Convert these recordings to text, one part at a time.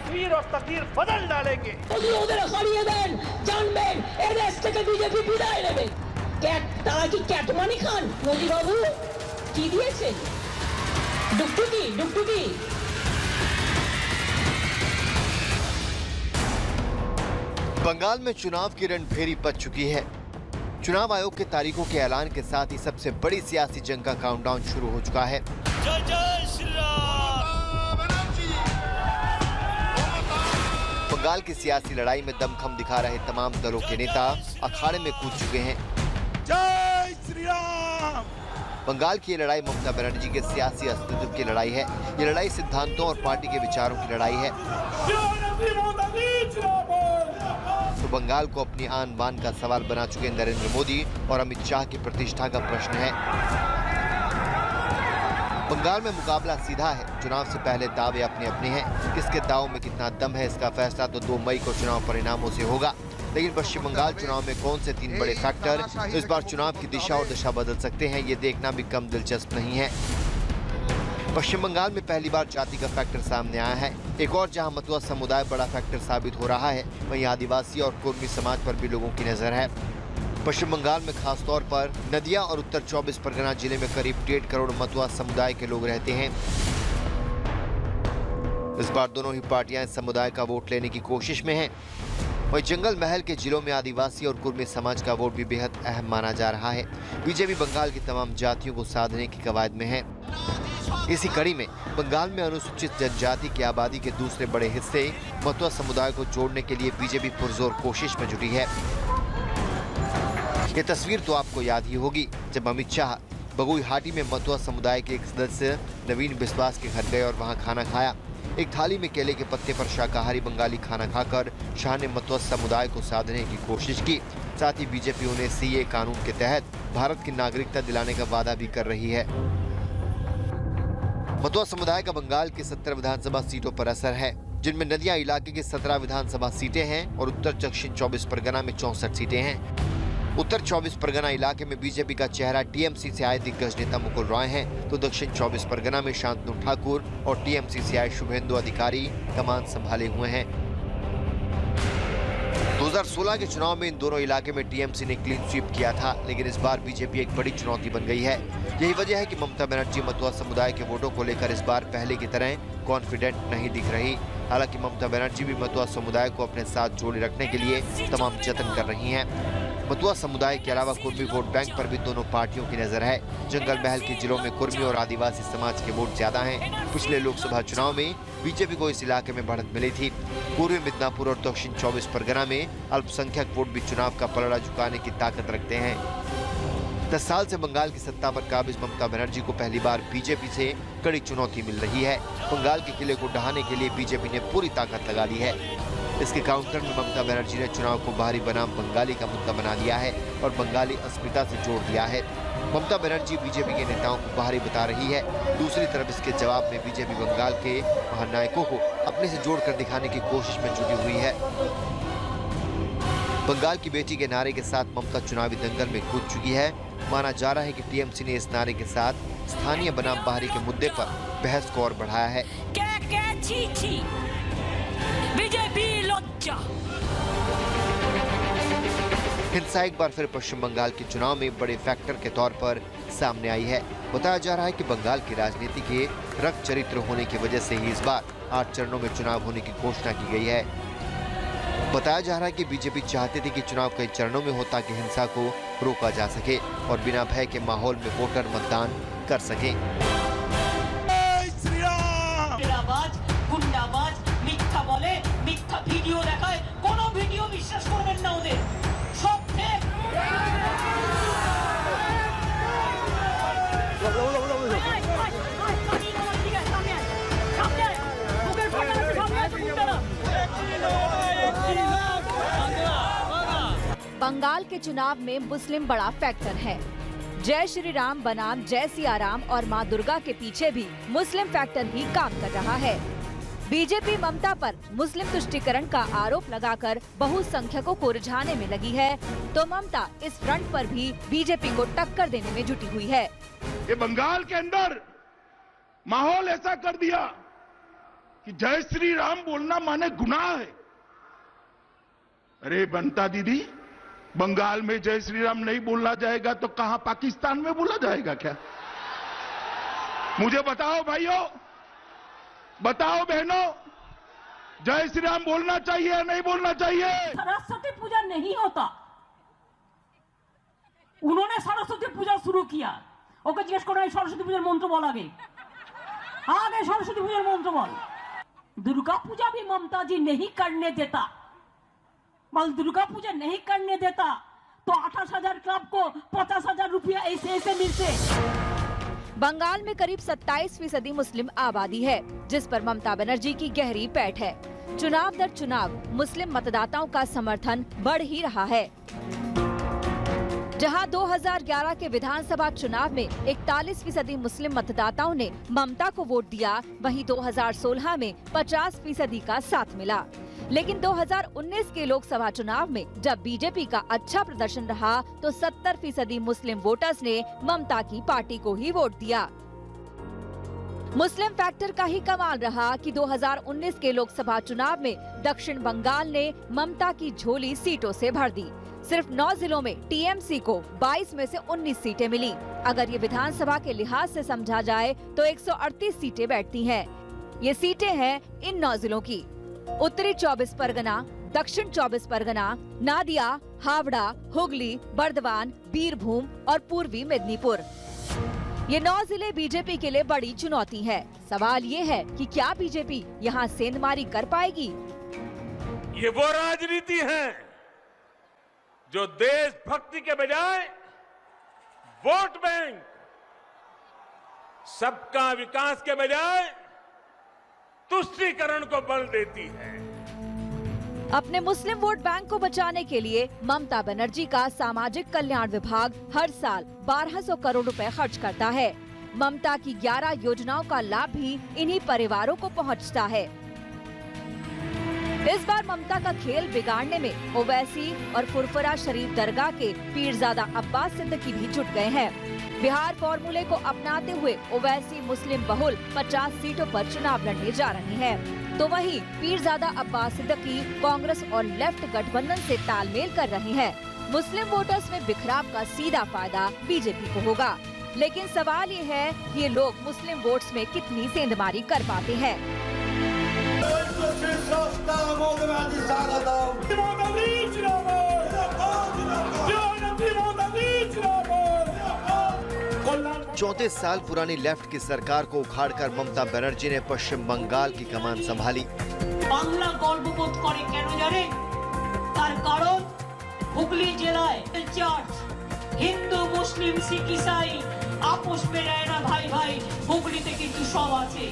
तस्वीर और तकदीर बदल डालेंगे। बंगाल में चुनाव की रणभेरी बज चुकी है। चुनाव आयोग के तारीखों के ऐलान के साथ ही सबसे बड़ी सियासी जंग का काउंटडाउन शुरू हो चुका है। जय जय श्री राम। बंगाल की सियासी लड़ाई में दमखम दिखा रहे तमाम दलों के नेता अखाड़े में कूद चुके हैं। जय श्री राम। बंगाल की ये लड़ाई ममता बनर्जी के सियासी अस्तित्व की लड़ाई है। ये लड़ाई सिद्धांतों और पार्टी के विचारों की लड़ाई है। तो बंगाल को अपनी आन बान का सवाल बना चुके नरेंद्र मोदी और अमित शाह की प्रतिष्ठा का प्रश्न है। बंगाल में मुकाबला सीधा है। चुनाव से पहले दावे अपने अपने हैं। किसके दाव में कितना दम है इसका फैसला तो 2 मई को चुनाव परिणामों से होगा। लेकिन पश्चिम बंगाल चुनाव में कौन से 3 बड़े फैक्टर इस बार चुनाव की दिशा और दशा बदल सकते हैं, ये देखना भी कम दिलचस्प नहीं है। पश्चिम बंगाल में पहली बार जाति का फैक्टर सामने आया है। एक और जहां मतुआ समुदाय बड़ा फैक्टर साबित हो रहा है, वहीं आदिवासी और कुर्मी समाज पर भी लोगों की नजर है। पश्चिम बंगाल में खासतौर पर नदिया और उत्तर 24 परगना जिले में करीब 1.5 करोड़ मतुआ समुदाय के लोग रहते हैं। इस बार दोनों ही पार्टियां इस समुदाय का वोट लेने की कोशिश में हैं। वहीं जंगल महल के जिलों में आदिवासी और कुर्मी समाज का वोट भी बेहद अहम माना जा रहा है। बीजेपी बंगाल की तमाम जातियों को साधने की कवायद में है। इसी कड़ी में बंगाल में अनुसूचित जनजाति की आबादी के दूसरे बड़े हिस्से मतुआ समुदाय को जोड़ने के लिए बीजेपी पुरजोर कोशिश में जुटी है। ये तस्वीर तो आपको याद ही होगी जब अमित शाह बगुईहाटी में मतुआ समुदाय के एक सदस्य नवीन बिस्वास के घर गए और वहां खाना खाया। एक थाली में केले के पत्ते पर शाकाहारी बंगाली खाना खाकर शाह ने मतुआ समुदाय को साधने की कोशिश की। साथ ही बीजेपी उन्हें सीए कानून के तहत भारत की नागरिकता दिलाने का वादा भी कर रही है। मतुआ समुदाय का बंगाल की 17 विधानसभा सीटों पर असर है, जिनमें नदिया इलाके की 17 विधानसभा सीटें हैं और उत्तर दक्षिण 24 परगना में 64 सीटें हैं। उत्तर 24 परगना इलाके में बीजेपी का चेहरा टीएमसी से आए दिग्गज नेता मुकुल रॉय हैं, तो दक्षिण 24 परगना में शांतनु ठाकुर और टीएमसी से आए शुभेंदु अधिकारी कमान संभाले हुए हैं। 2016 के चुनाव में इन दोनों इलाके में टीएमसी ने क्लीन स्वीप किया था, लेकिन इस बार बीजेपी एक बड़ी चुनौती बन गई है। यही वजह है कि ममता बनर्जी मतुआ समुदाय के वोटों को लेकर इस बार पहले की तरह कॉन्फिडेंट नहीं दिख रही। हालांकि ममता बनर्जी भी मतुआ समुदाय को अपने साथ जोड़े रखने के लिए तमाम जतन कर रही हैं। मतुआ समुदाय के अलावा कुर्मी वोट बैंक पर भी दोनों पार्टियों की नजर है। जंगल महल के जिलों में कुर्मी और आदिवासी समाज के वोट ज्यादा हैं। पिछले लोकसभा चुनाव में बीजेपी को इस इलाके में बढ़त मिली थी। पूर्वी मिदनापुर और दक्षिण 24 परगना में अल्पसंख्यक वोट भी चुनाव का पलड़ा झुकाने की ताकत रखते हैं। 10 साल से बंगाल की सत्ता पर काबिज ममता बनर्जी को पहली बार बीजेपी से कड़ी चुनौती मिल रही है। बंगाल के किले को ढहाने के लिए बीजेपी ने पूरी ताकत लगा ली है। इसके काउंटर में ममता बनर्जी ने चुनाव को बाहरी बनाम बंगाली का मुद्दा बना दिया है और बंगाली अस्मिता से जोड़ दिया है। ममता बनर्जी बीजेपी के नेताओं को बाहरी बता रही है। दूसरी तरफ इसके जवाब में बीजेपी बंगाल के महानायकों को अपने से जोड़कर दिखाने की कोशिश में जुटी हुई है। बंगाल की बेटी के नारे के साथ ममता चुनावी दंगल में कूद चुकी है। माना जा रहा है कि टीएमसी ने इस नारे के साथ स्थानीय बनाम बाहरी के मुद्दे पर बहस को और बढ़ाया है। हिंसा एक बार फिर पश्चिम बंगाल के चुनाव में बड़े फैक्टर के तौर पर सामने आई है। बताया जा रहा है कि बंगाल की राजनीति के रक्त चरित्र होने की वजह से ही इस बार 8 चरणों में चुनाव होने की घोषणा की गई है। बताया जा रहा है कि बीजेपी चाहती थी कि चुनाव कई चरणों में हो ताकि हिंसा को रोका जा सके और बिना भय के माहौल में वोटर मतदान कर सके। बंगाल के चुनाव में मुस्लिम बड़ा फैक्टर है। जय श्री राम बनाम जय सिया राम और मां दुर्गा के पीछे भी मुस्लिम फैक्टर ही काम कर रहा है। बीजेपी ममता पर मुस्लिम तुष्टीकरण का आरोप लगाकर बहुसंख्यकों को रिझाने में लगी है, तो ममता इस फ्रंट पर भी बीजेपी को टक्कर देने में जुटी हुई है। ये बंगाल के अंदर माहौल ऐसा कर दिया कि जय श्री राम बोलना माने गुनाह है। अरे बंता दीदी, बंगाल में जय श्री राम नहीं बोलना जाएगा तो कहां पाकिस्तान में बोला जाएगा क्या? मुझे बताओ भाइयों, बताओ बहनों, जय श्री राम बोलना चाहिए या नहीं बोलना चाहिए? सरस्वती पूजा नहीं होता, उन्होंने सरस्वती पूजा शुरू किया। ओके जिज्ञेस करो सरस्वती पूजा मंत्र बोल, आगे सरस्वती पूजा मंत्र बोल। दुर्गा पूजा भी ममता जी नहीं करने देता, बल दुर्गा पूजा नहीं करने देता तो 28,000 क्लब को 50,000 रुपया ऐसे मिलते। बंगाल में करीब 27% मुस्लिम आबादी है, जिस पर ममता बनर्जी की गहरी पैठ है। चुनाव दर चुनाव मुस्लिम मतदाताओं का समर्थन बढ़ ही रहा है। जहां 2011 के विधानसभा चुनाव में 41% मुस्लिम मतदाताओं ने ममता को वोट दिया, वहीं 2016 में 50% का साथ मिला। लेकिन 2019 के लोकसभा चुनाव में जब बीजेपी का अच्छा प्रदर्शन रहा तो 70% मुस्लिम वोटर्स ने ममता की पार्टी को ही वोट दिया। मुस्लिम फैक्टर का ही कमाल रहा कि 2019 के लोकसभा चुनाव में दक्षिण बंगाल ने ममता की झोली सीटों से भर दी। सिर्फ 9 जिलों में टीएमसी को 22 में से 19 सीटें मिली। अगर ये विधानसभा के लिहाज से समझा जाए तो 138 सीटें बैठती हैं। ये सीटें हैं इन 9 जिलों की: उत्तरी 24 परगना, दक्षिण 24 परगना, नादिया, हावड़ा, हुगली, बर्दवान, बीरभूम और पूर्वी मेदिनीपुर। ये 9 जिले बीजेपी के लिए बड़ी चुनौती है। सवाल ये है कि क्या बीजेपी यहाँ सेंधमारी कर पाएगी? ये वो राजनीति है जो देशभक्ति के बजाय वोट बैंक, सबका विकास के बजाय तुष्टीकरण को बल देती है। अपने मुस्लिम वोट बैंक को बचाने के लिए ममता बनर्जी का सामाजिक कल्याण विभाग हर साल 1200 करोड़ रुपए खर्च करता है। ममता की 11 योजनाओं का लाभ भी इन्हीं परिवारों को पहुंचता है। इस बार ममता का खेल बिगाड़ने में ओवैसी और फुरफुरा शरीफ दरगाह के पीरजादा अब्बास सिद्दीकी भी जुट गए हैं। बिहार फॉर्मूले को अपनाते हुए ओवैसी मुस्लिम बहुल 50 सीटों पर चुनाव लड़ने जा रहे हैं, तो वहीं पीरजादा अब्बास सिद्दीकी कांग्रेस और लेफ्ट गठबंधन से तालमेल कर रहे हैं। मुस्लिम वोटर्स में बिखराव का सीधा फायदा बीजेपी को होगा। लेकिन सवाल ये है कि ये लोग मुस्लिम वोट्स में कितनी सेंधमारी कर पाते हैं। चौंतीस साल पुरानी लेफ्ट की सरकार को उखाड़कर ममता बनर्जी ने पश्चिम बंगाल की कमान संभाली। बांग्ला गर्वबोध करे केन जाने? तार कारण हुगली जिलाय चर्च हिंदू मुस्लिम सिख ईसाई आपस में रहना भाई भाई, हुगली ते किन्तु सब आछे।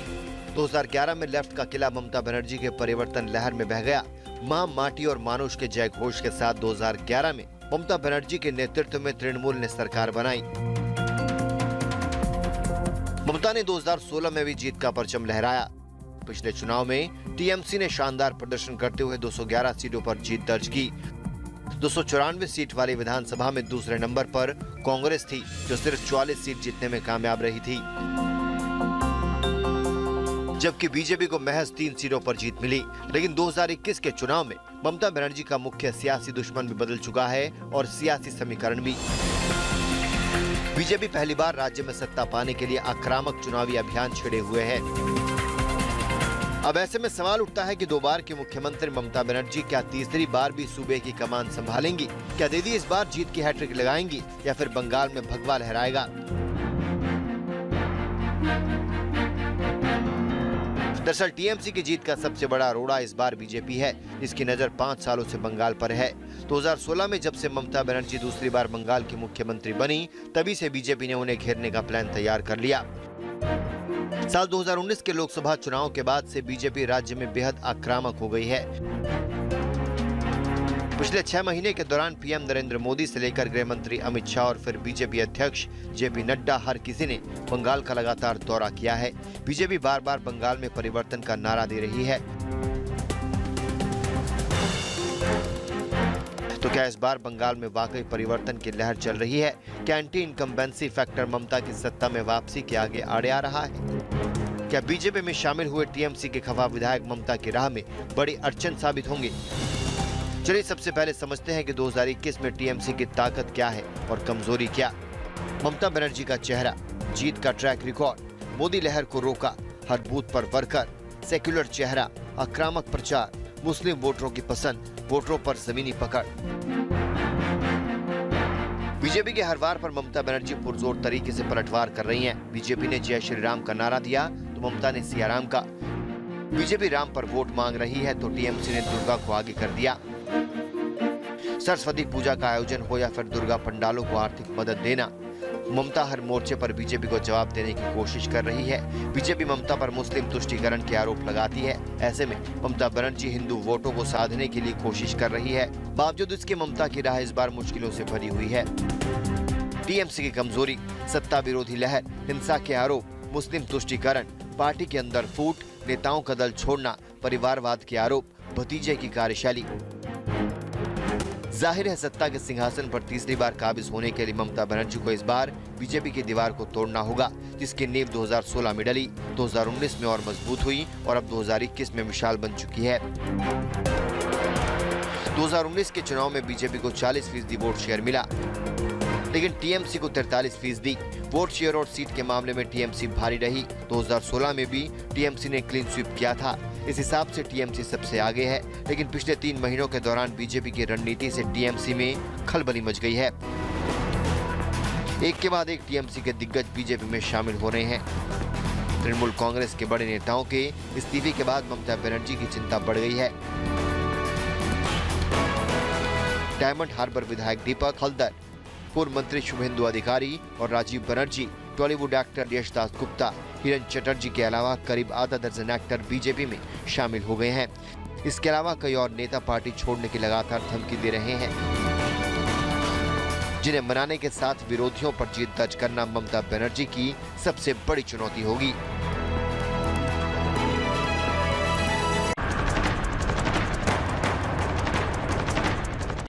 2011 में लेफ्ट का किला ममता बनर्जी के परिवर्तन लहर में बह गया। मां, माटी और मानुष के जय घोष के साथ 2011 में ममता बनर्जी के नेतृत्व में तृणमूल ने सरकार बनाई। ममता ने 2016 में भी जीत का परचम लहराया। पिछले चुनाव में टीएमसी ने शानदार प्रदर्शन करते हुए 211 सीटों पर जीत दर्ज की। 294 सीट वाली विधानसभा में दूसरे नंबर पर कांग्रेस थी, जो सिर्फ 44 सीट जीतने में कामयाब रही थी, जबकि बीजेपी को महज 3 सीटों पर जीत मिली। लेकिन 2021 के चुनाव में ममता बनर्जी का मुख्य सियासी दुश्मन भी बदल चुका है और सियासी समीकरण भी। बीजेपी पहली बार राज्य में सत्ता पाने के लिए आक्रामक चुनावी अभियान छेड़े हुए है। अब ऐसे में सवाल उठता है कि 2 बार की मुख्यमंत्री ममता बनर्जी क्या तीसरी बार भी सूबे की कमान संभालेंगी? क्या दीदी इस बार जीत की हैट्रिक लगाएंगी या फिर बंगाल में भगवा लहराएगा? दरअसल टीएमसी की जीत का सबसे बड़ा रोड़ा इस बार बीजेपी है, जिसकी नजर 5 सालों से बंगाल पर है। 2016 में जब से ममता बनर्जी दूसरी बार बंगाल की मुख्यमंत्री बनी, तभी से बीजेपी ने उन्हें घेरने का प्लान तैयार कर लिया। साल 2019 के लोकसभा चुनाव के बाद से बीजेपी राज्य में बेहद आक्रामक हो गई है। पिछले 6 महीने के दौरान पीएम नरेंद्र मोदी से लेकर गृह मंत्री अमित शाह और फिर बीजेपी अध्यक्ष जेपी नड्डा, हर किसी ने बंगाल का लगातार दौरा किया है। बीजेपी बार बार बंगाल में परिवर्तन का नारा दे रही है। तो क्या इस बार बंगाल में वाकई परिवर्तन की लहर चल रही है? क्या एंटी इनकम्बेंसी फैक्टर ममता की सत्ता में वापसी के आगे आड़े आ रहा है? क्या बीजेपी में शामिल हुए टीएमसी के खफा विधायक ममता की राह में बड़ी अड़चन साबित होंगे? चलिए सबसे पहले समझते हैं कि 2021 में टीएमसी की ताकत क्या है और कमजोरी क्या। ममता बनर्जी का चेहरा, जीत का ट्रैक रिकॉर्ड, मोदी लहर को रोका, हर बूथ पर वर्कर, सेक्युलर चेहरा, आक्रामक प्रचार, मुस्लिम वोटरों की पसंद, वोटरों पर जमीनी पकड़। बीजेपी के हर वार पर ममता बनर्जी पुरजोर तरीके से पलटवार कर रही हैं। बीजेपी ने जय श्री राम का नारा दिया तो ममता ने सियाराम का। बीजेपी राम पर वोट मांग रही है तो टीएमसी ने दुर्गा को आगे कर दिया। सरस्वती पूजा का आयोजन हो या फिर दुर्गा पंडालों को आर्थिक मदद देना, ममता हर मोर्चे पर बीजेपी को जवाब देने की कोशिश कर रही है। बीजेपी ममता पर मुस्लिम तुष्टीकरण के आरोप लगाती है। ऐसे में ममता बनर्जी हिंदू वोटों को साधने के लिए कोशिश कर रही है। बावजूद इसके ममता की राह इस बार मुश्किलों से भरी हुई है। टीएमसी की कमजोरी, सत्ता विरोधी लहर, हिंसा के आरोप, मुस्लिम तुष्टीकरण, पार्टी के अंदर फूट, नेताओं का दल छोड़ना, परिवारवाद के आरोप, भतीजे की कार्यशैली। जाहिर है सत्ता के सिंहासन पर तीसरी बार काबिज होने के लिए ममता बनर्जी को इस बार बीजेपी की दीवार को तोड़ना होगा, जिसकी नींव 2016 में डली, 2019 में और मजबूत हुई और अब 2021 में विशाल बन चुकी है। 2019 के चुनाव में बीजेपी को 40% वोट शेयर मिला, लेकिन टीएमसी को 43%। वोट शेयर और सीट के मामले में टीएमसी भारी रही। 2016 में भी टीएमसी ने क्लीन स्वीप किया था। इस हिसाब से टीएमसी सबसे आगे है, लेकिन पिछले 3 महीनों के दौरान बीजेपी की रणनीति से टीएमसी में खलबली मच गई है। एक के बाद एक टीएमसी के दिग्गज बीजेपी में शामिल हो रहे हैं। तृणमूल कांग्रेस के बड़े नेताओं के इस्तीफे के बाद ममता बनर्जी की चिंता बढ़ गई है। डायमंड हार्बर विधायक दीपक हल्दर, पूर्व मंत्री शुभेंदु अधिकारी और राजीव बनर्जी, टॉलीवुड एक्टर यशदास गुप्ता, हिरन चटर्जी के अलावा करीब आधा दर्जन एक्टर बीजेपी में शामिल हो गए हैं। इसके अलावा कई और नेता पार्टी छोड़ने की लगातार धमकी दे रहे हैं, जिन्हें मनाने के साथ विरोधियों पर जीत दर्ज करना ममता बनर्जी की सबसे बड़ी चुनौती होगी।